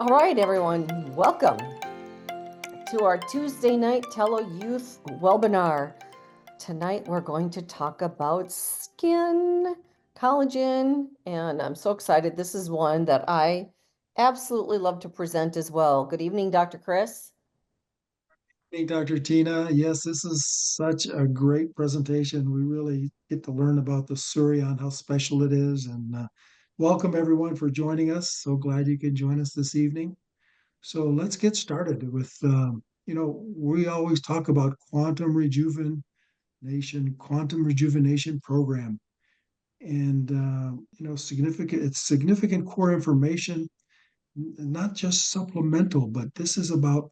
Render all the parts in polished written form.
All right, everyone, welcome to our Tuesday night TeloYouth webinar. Tonight, we're going to talk about skin, collagen, and I'm so excited. This is one that I absolutely love to present as well. Good evening, Dr. Chris. Hey, Dr. Tina. Yes, this is such a great presentation. We really get to learn about the Surrean, how special it is. And welcome everyone for joining us. So glad you could join us this evening. So let's get started with, we always talk about quantum rejuvenation program. And, it's significant core information, not just supplemental, but this is about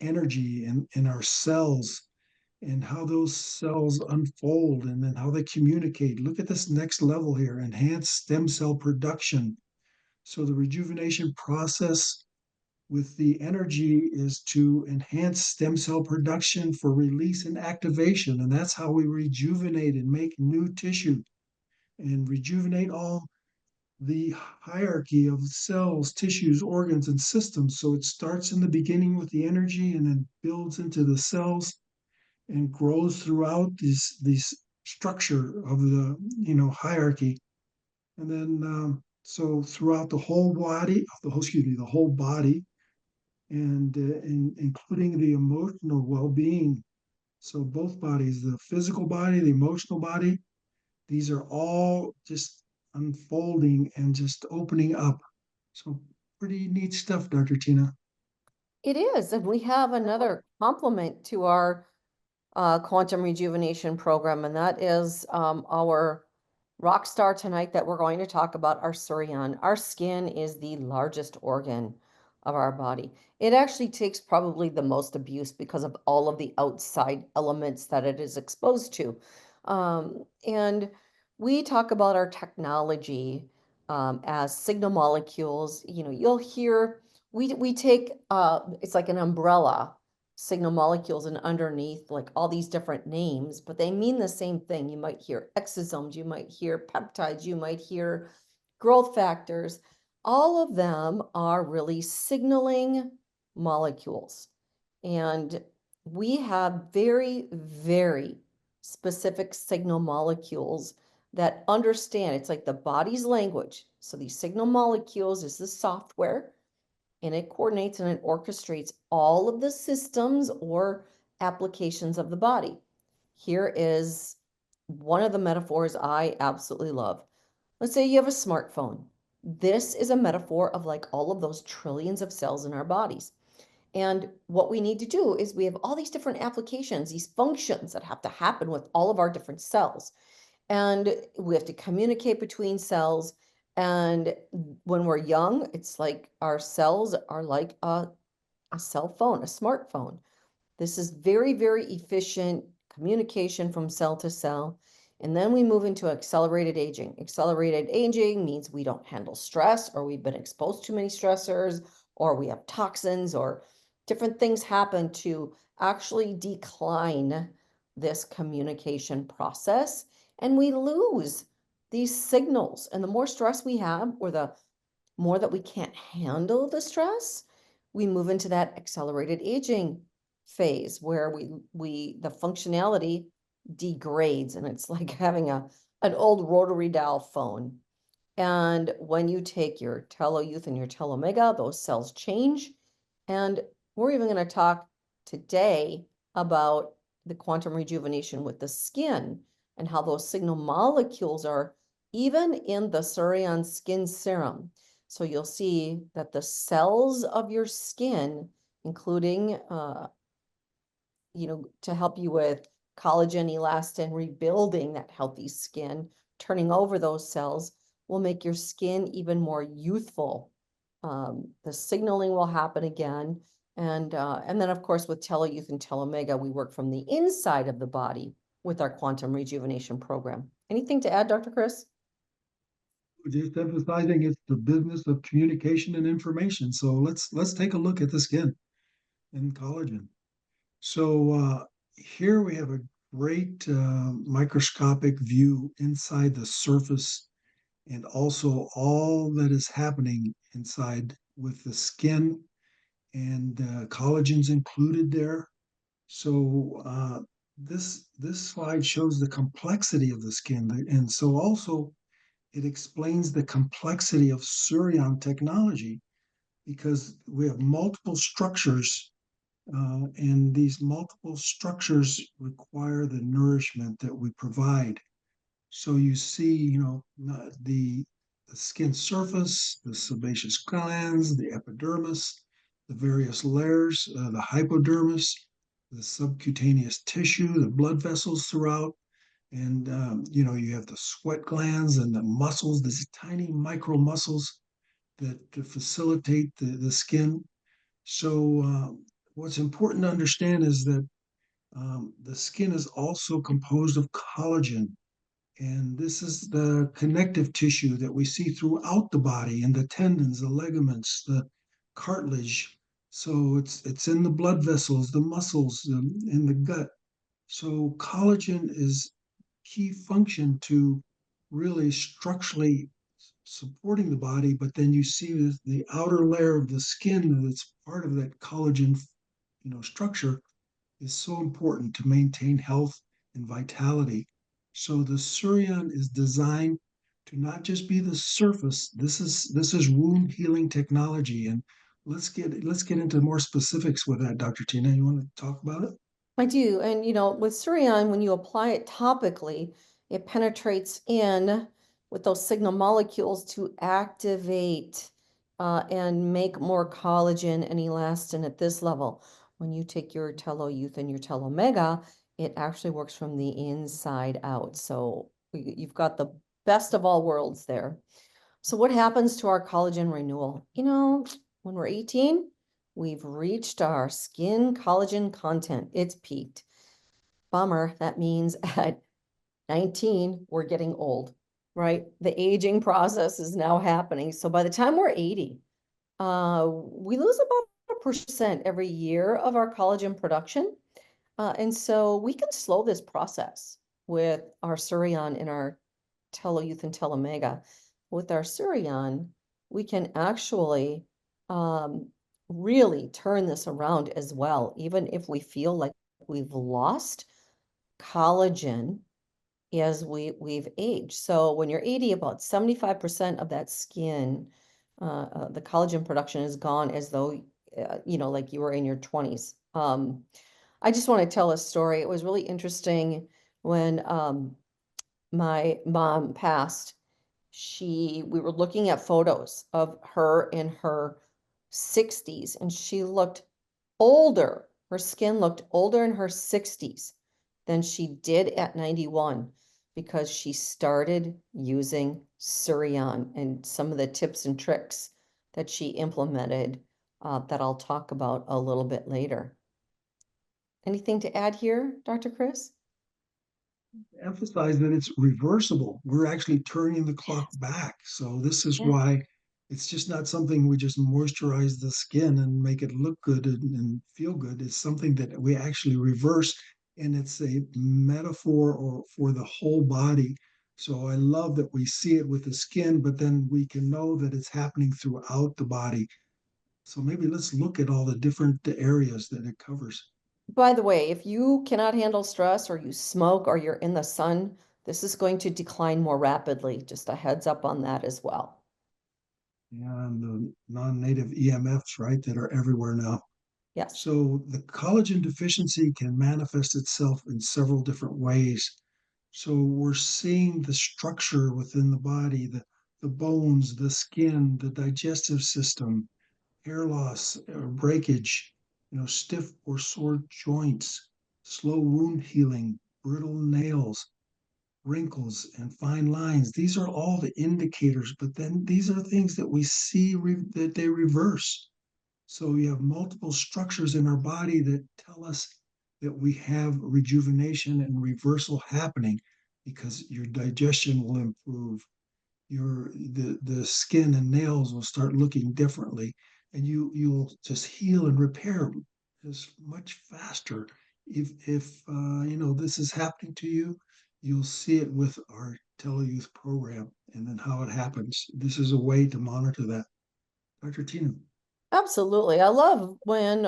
energy in our cells and how those cells unfold and then how they communicate. Look at this next level here, enhanced stem cell production. So the rejuvenation process with the energy is to enhance stem cell production for release and activation. And that's how we rejuvenate and make new tissue and rejuvenate all the hierarchy of cells, tissues, organs, and systems. So it starts in the beginning with the energy and then builds into the cells and grows throughout these structure of the hierarchy, and then so throughout the whole body, the whole body, and including the emotional well-being. So both bodies, the physical body, the emotional body, these are all just unfolding and just opening up. So pretty neat stuff, Dr. Tina. It is, and we have another complement to our quantum rejuvenation program, and that is our rock star tonight that we're going to talk about, our Surrean. Our skin is the largest organ of our body. It actually takes probably the most abuse because of all of the outside elements that it is exposed to. And we talk about our technology as signal molecules. You know, you'll hear we take it's like an umbrella, signal molecules, and underneath like all these different names, but they mean the same thing. You might hear exosomes, you might hear peptides, you might hear growth factors. All of them are really signaling molecules. And we have very, very specific signal molecules that understand. It's like the body's language. So these signal molecules is the software, and it coordinates and it orchestrates all of the systems or applications of the body. Here is one of the metaphors I absolutely love. Let's say you have a smartphone. This is a metaphor of like all of those trillions of cells in our bodies. And what we need to do is we have all these different applications, these functions that have to happen with all of our different cells. And we have to communicate between cells. And when we're young, it's like our cells are like a cell phone, a smartphone. This is very, very efficient communication from cell to cell. And then we move into accelerated aging. Accelerated aging means we don't handle stress, or we've been exposed to many stressors, or we have toxins, or different things happen to actually decline this communication process. And we lose these signals. And the more stress we have, or the more that we can't handle the stress, we move into that accelerated aging phase where we the functionality degrades, and it's like having an old rotary dial phone. And when you take your TeloYouth and your TeloMega, those cells change. And we're even going to talk today about the quantum rejuvenation with the skin and how those signal molecules are even in the Surrean skin serum. So you'll see that the cells of your skin, including, to help you with collagen, elastin, rebuilding that healthy skin, turning over those cells will make your skin even more youthful. The signaling will happen again. And then, of course, with TeloYouth and TeloMega, we work from the inside of the body with our quantum rejuvenation program. Anything to add, Dr. Chris? Just emphasizing it's the business of communication and information. So let's take a look at the skin and collagen. So here we have a great microscopic view inside the surface and also all that is happening inside with the skin, and collagen's included there. So this slide shows the complexity of the skin, and so also it explains the complexity of Surrean technology because we have multiple structures, and these multiple structures require the nourishment that we provide. So you see, the skin surface, the sebaceous glands, the epidermis, the various layers, the hypodermis, the subcutaneous tissue, the blood vessels throughout, and you have the sweat glands and the muscles, these tiny micro muscles that to facilitate the skin. So what's important to understand is that the skin is also composed of collagen, and this is the connective tissue that we see throughout the body in the tendons, the ligaments, the cartilage. So it's in the blood vessels, the muscles, in the gut. So collagen is key function to really structurally supporting the body, but then you see the outer layer of the skin that's part of that collagen, structure is so important to maintain health and vitality. So the Surrean is designed to not just be the surface. This is wound healing technology, and let's get into more specifics with that, Dr. Tina. You want to talk about it? I do. And, with Surreon, when you apply it topically, it penetrates in with those signal molecules to activate and make more collagen and elastin at this level. When you take your TeloYouth and your TeloMega, it actually works from the inside out. So you've got the best of all worlds there. So what happens to our collagen renewal? When we're 18, we've reached our skin collagen content. It's peaked. Bummer. That means at 19, we're getting old, right? The aging process is now happening. So by the time we're 80, we lose about 1% every year of our collagen production. And so we can slow this process with our Surreon and our TeloYouth and TeloMega. With our Surreon, we can actually really turn this around as well, even if we feel like we've lost collagen as we've aged. So when you're 80, about 75% of that skin, the collagen production is gone as though, like you were in your 20s. I just want to tell a story. It was really interesting when my mom passed. We were looking at photos of her in her 60s, and she looked older. Her skin looked older in her 60s than she did at 91 because she started using Surreon and some of the tips and tricks that she implemented that I'll talk about a little bit later. Anything to add here, Dr. Chris? Emphasize that it's reversible. We're actually turning the clock Yes. back. So this is Yeah. why it's just not something we just moisturize the skin and make it look good and feel good. It's something that we actually reverse, and it's a metaphor or for the whole body. So I love that we see it with the skin, but then we can know that it's happening throughout the body. So maybe let's look at all the different areas that it covers. By the way, if you cannot handle stress or you smoke or you're in the sun, this is going to decline more rapidly. Just a heads up on that as well. And the non-native EMFs, right, that are everywhere now. Yes. So the collagen deficiency can manifest itself in several different ways. So we're seeing the structure within the body, the bones, the skin, the digestive system, hair loss, breakage, stiff or sore joints, slow wound healing, brittle nails, wrinkles, and fine lines. These are all the indicators, but then these are things that we see that they reverse. So we have multiple structures in our body that tell us that we have rejuvenation and reversal happening because your digestion will improve, the skin and nails will start looking differently, and you'll just heal and repair is much faster. If this is happening to you, you'll see it with our TeloYouth program and then how it happens. This is a way to monitor that. Dr. Tina. Absolutely. I love when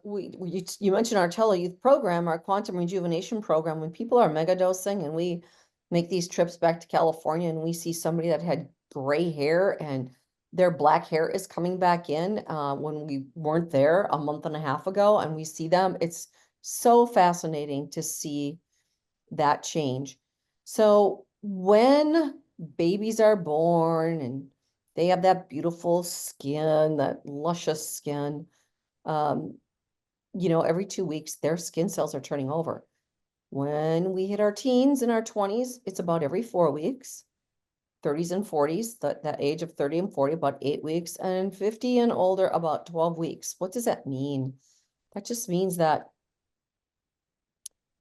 you mentioned our TeloYouth program, our quantum rejuvenation program, when people are mega dosing and we make these trips back to California and we see somebody that had gray hair and their black hair is coming back in when we weren't there a month and a half ago and we see them. It's so fascinating to see that change. So when babies are born and they have that beautiful skin, that luscious skin, um, every 2 weeks, their skin cells are turning over. When we hit our teens and our 20s, it's about every 4 weeks. 30s and 40s, that age of 30 and 40, about 8 weeks, and 50 and older, about 12 weeks. What does that mean? That just means that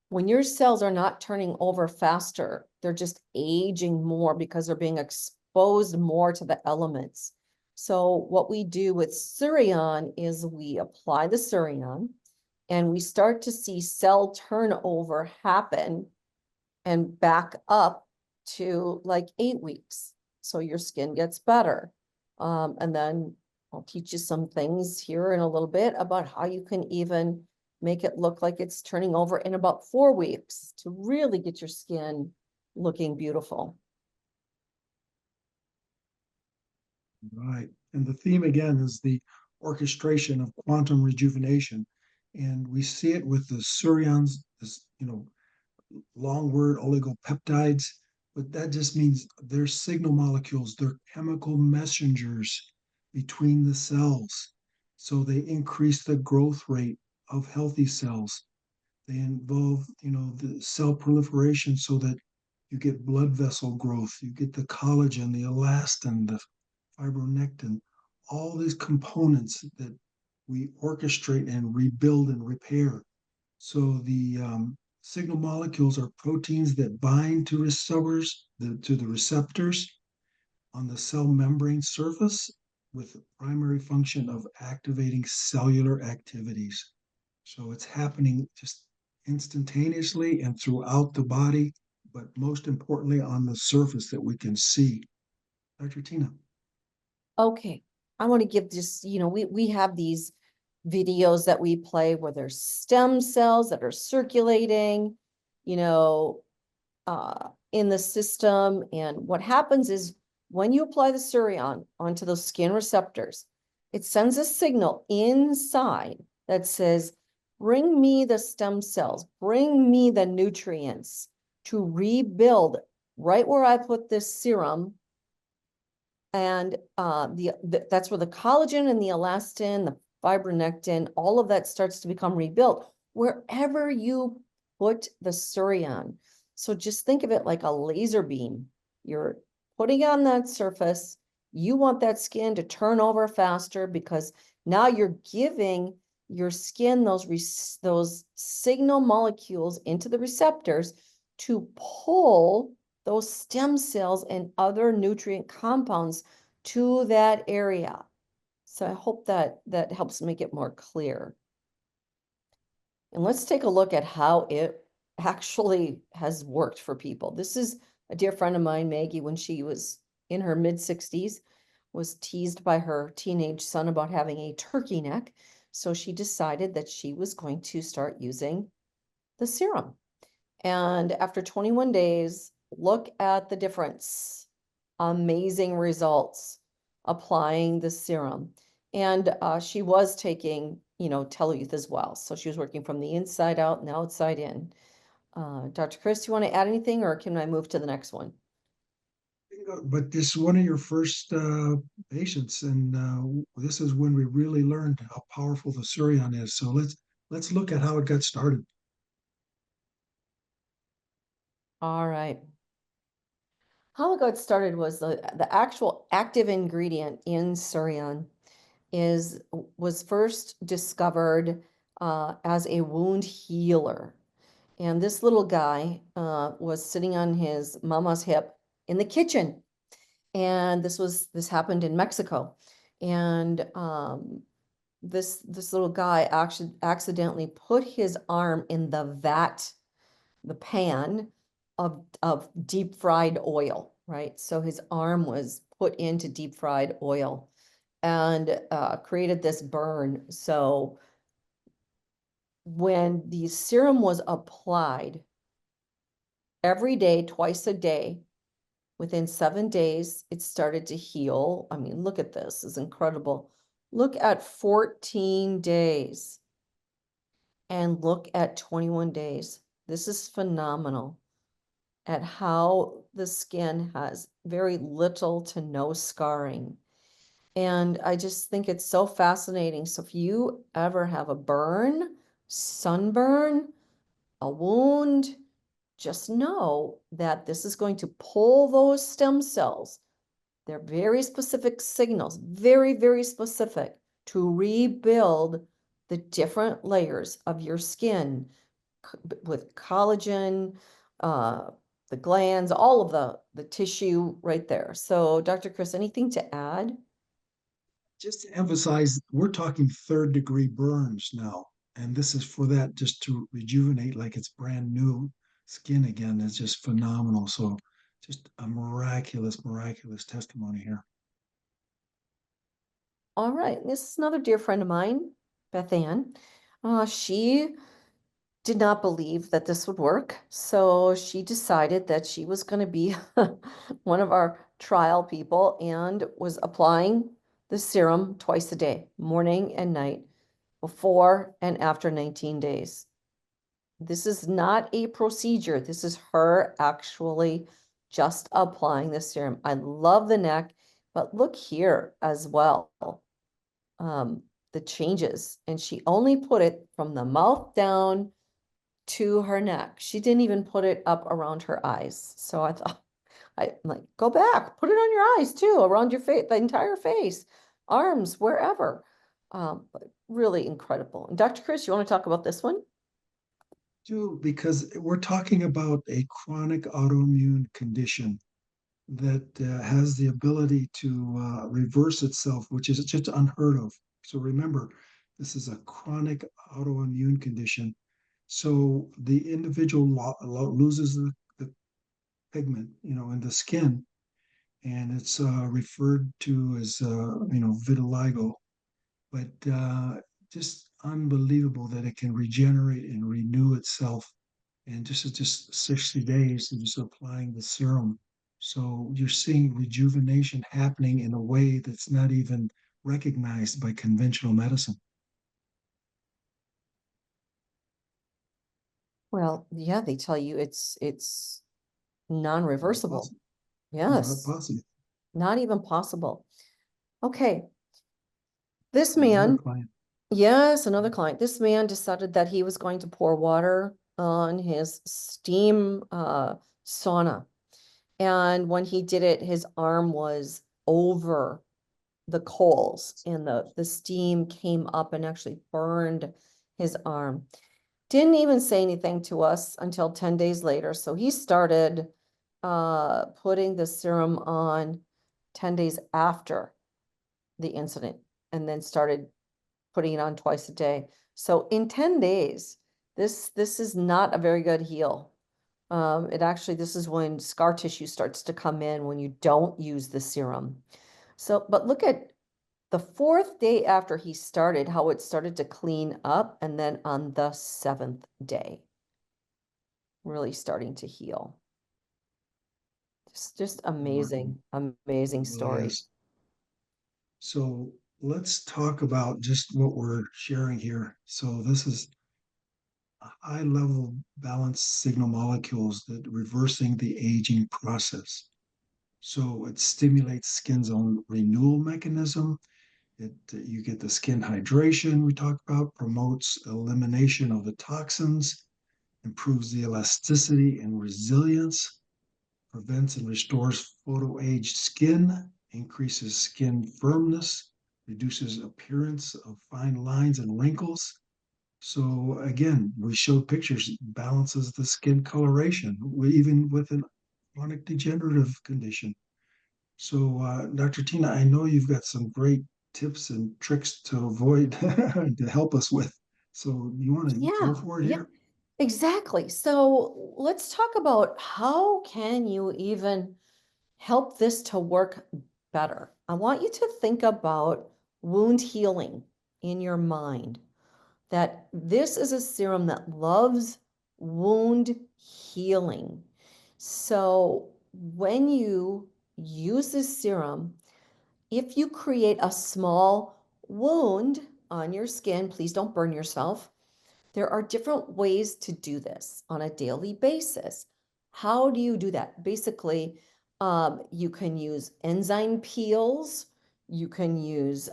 when your cells are not turning over faster, they're just aging more because they're being exposed more to the elements. So what we do with Surrean is we apply the Surrean and we start to see cell turnover happen and back up to like 8 weeks. So your skin gets better. And then I'll teach you some things here in a little bit about how you can even make it look like it's turning over in about 4 weeks to really get your skin looking beautiful. Right. And the theme again is the orchestration of quantum rejuvenation. And we see it with the Surreans, this, long word oligopeptides, but that just means they're signal molecules, they're chemical messengers between the cells. So they increase the growth rate of healthy cells. They involve, the cell proliferation so that you get blood vessel growth, you get the collagen, the elastin, the fibronectin, all these components that we orchestrate and rebuild and repair. So the signal molecules are proteins that bind to to the receptors on the cell membrane surface with the primary function of activating cellular activities. So it's happening just instantaneously and throughout the body, but most importantly on the surface that we can see. Dr. Tina. Okay, I want to give just, we have these videos that we play where there's stem cells that are circulating, in the system. And what happens is when you apply the Surreon onto those skin receptors, it sends a signal inside that says, bring me the stem cells, bring me the nutrients to rebuild right where I put this serum. And that's where the collagen and the elastin, the fibronectin, all of that starts to become rebuilt wherever you put the Surreon. So just think of it like a laser beam. You're putting on that surface. You want that skin to turn over faster because now you're giving your skin those signal molecules into the receptors to pull those stem cells and other nutrient compounds to that area. So I hope that helps make it more clear. And let's take a look at how it actually has worked for people. This is a dear friend of mine, Maggie, when she was in her mid-60s, was teased by her teenage son about having a turkey neck. So she decided that she was going to start using the serum. And after 21 days, look at the difference. Amazing results applying the serum. And she was taking, TeloYouth as well. So she was working from the inside out and the outside in. Dr. Chris, do you want to add anything or can I move to the next one? But this is one of your first patients, and this is when we really learned how powerful the Surreon is. So let's look at how it got started. All right. How it got started was the actual active ingredient in Surreon was first discovered as a wound healer. And this little guy was sitting on his mama's hip in the kitchen. And this happened in Mexico. And this little guy actually accidentally put his arm in the pan of deep fried oil, right? So his arm was put into deep fried oil. and created this burn. So when the serum was applied every day, twice a day, within 7 days, it started to heal. I mean, look at this, it's incredible. Look at 14 days and look at 21 days. This is phenomenal at how the skin has very little to no scarring. And I just think it's so fascinating. So if you ever have a burn, sunburn, a wound, just know that this is going to pull those stem cells. They're very specific signals, very, very specific to rebuild the different layers of your skin with collagen, uh, the glands, all of the tissue right there. So Dr. Chris, anything to add? Just to emphasize, we're talking third degree burns now. And this is for that just to rejuvenate like it's brand new skin again is just phenomenal. So just a miraculous, miraculous testimony here. All right, this is another dear friend of mine, Beth Ann. She did not believe that this would work, so she decided that she was going to be one of our trial people and was applying the serum twice a day, morning and night, before and after 19 days. This is not a procedure. This is her actually just applying the serum. I love the neck, but look here as well. The changes, and she only put it from the mouth down to her neck. She didn't even put it up around her eyes. So I thought, I'm like, go back, put it on your eyes too, around your face, the entire face, arms, wherever. But really incredible. And Dr. Chris, you want to talk about this one? Too, because we're talking about a chronic autoimmune condition that has the ability to reverse itself, which is just unheard of. So remember, this is a chronic autoimmune condition. So the individual loses the pigment, in the skin, and it's referred to as, vitiligo. But just unbelievable that it can regenerate and renew itself and just 60 days of just applying the serum. So you're seeing rejuvenation happening in a way that's not even recognized by conventional medicine. Well, yeah, they tell you it's Not non-reversible. possible. Not Yes, possible. not even possible. Okay, this Another man, client. yes, another client. This man decided that he was going to pour water on his steam sauna. And when he did it, his arm was over the coals and the steam came up and actually burned his arm. Didn't even say anything to us until 10 days later. So he started putting the serum on 10 days after the incident and then started putting it on twice a day. So in 10 days, this is not a very good heal. It actually, this is when scar tissue starts to come in when you don't use the serum. So, but look at the fourth day after he started, how it started to clean up, and then on the seventh day, really starting to heal. Just Remarkable. amazing, amazing It really story. is. So let's talk about just what we're sharing here. So this is high level balanced signal molecules that reversing the aging process. So it stimulates skin's own renewal mechanism. You get the skin hydration we talked about, promotes elimination of the toxins, improves the elasticity and resilience, prevents and restores photo-aged skin, increases skin firmness, reduces appearance of fine lines and wrinkles. So again, we showed pictures, balances the skin coloration, even with an chronic degenerative condition. So, Dr. Tina, I know you've got some great tips and tricks to avoid to help us with. So, you want to go Yeah, for it yeah, here? exactly. So let's talk about how can you even help this to work better. I want you to think about wound healing in your mind, that this is a serum that loves wound healing. So when you use this serum, if you create a small wound on your skin, please don't burn yourself. There are different ways to do this on a daily basis. How do you do that? Basically, you can use enzyme peels, you can use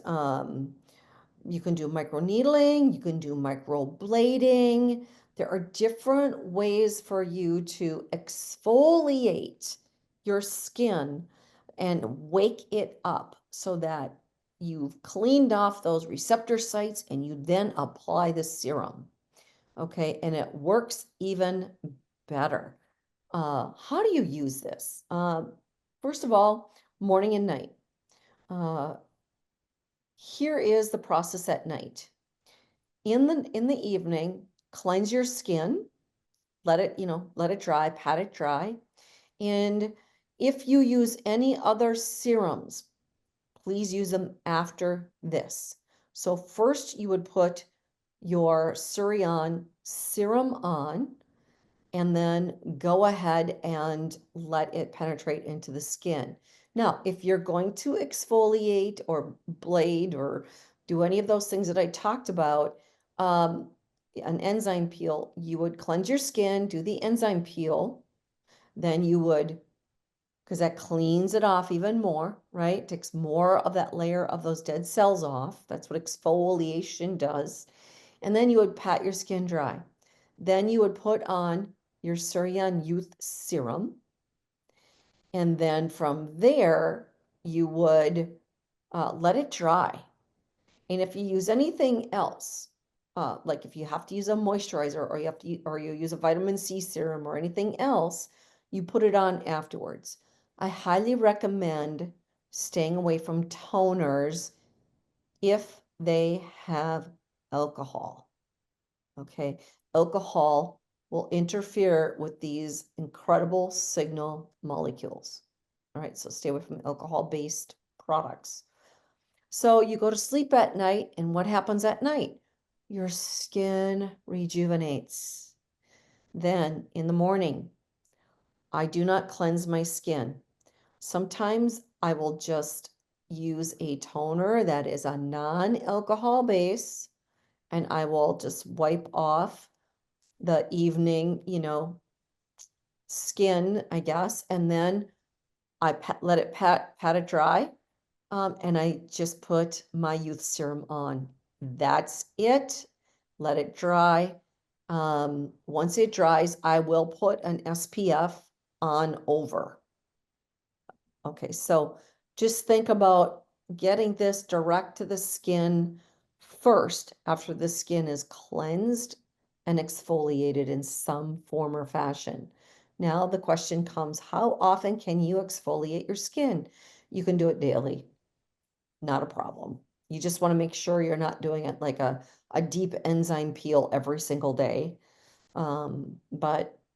you can do microneedling, you can do microblading. There are different ways for you to exfoliate your skin and wake it up so that you've cleaned off those receptor sites and you then apply the serum. Okay, and it works even better. How do you use this? First of all, morning and night. Uh, Here is the process at night. In the evening, cleanse your skin, let it, let it dry, pat it dry. And if you use any other serums, please use them after this. So first you would put your Surrean serum on, and then go ahead and let it penetrate into the skin. Now, if you're going to exfoliate or blade or do any of those things that I talked about, an enzyme peel, you would cleanse your skin, do the enzyme peel, then you would, because that cleans it off even more, right? Takes more of that layer of those dead cells off. That's what exfoliation does. And then you would pat your skin dry. Then you would put on your Surrean Youth serum. And then from there, you would let it dry. And if you use anything else, like if you have to use a moisturizer or you use a vitamin C serum or anything else, you put it on afterwards. I highly recommend staying away from toners if they have alcohol. Okay, alcohol will interfere with these incredible signal molecules. All right, so stay away from alcohol-based products. So you go to sleep at night, and what happens at night? Your skin rejuvenates. Then in the morning, I do not cleanse my skin. Sometimes I will just use a toner that is a non-alcohol base, and I will just wipe off the evening, skin, I guess, and then I let it pat it dry, and I just put my youth serum on. That's it. Let it dry. Once it dries, I will put an SPF on over. Okay, so just think about getting this direct to the skin first after the skin is cleansed and exfoliated in some form or fashion. Now the question comes, how often can you exfoliate your skin? You can do it daily, not a problem. You just want to make sure you're not doing it like a deep enzyme peel every single day. And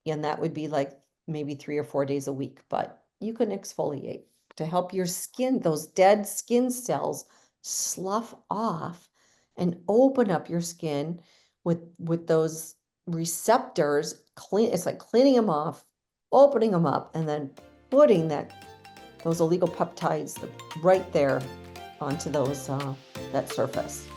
that would be like maybe 3 or 4 days a week, but you can exfoliate to help your skin, those dead skin cells slough off and open up your skin with those receptors. It's like cleaning them off, opening them up, and then putting those oligopeptides right there onto that surface.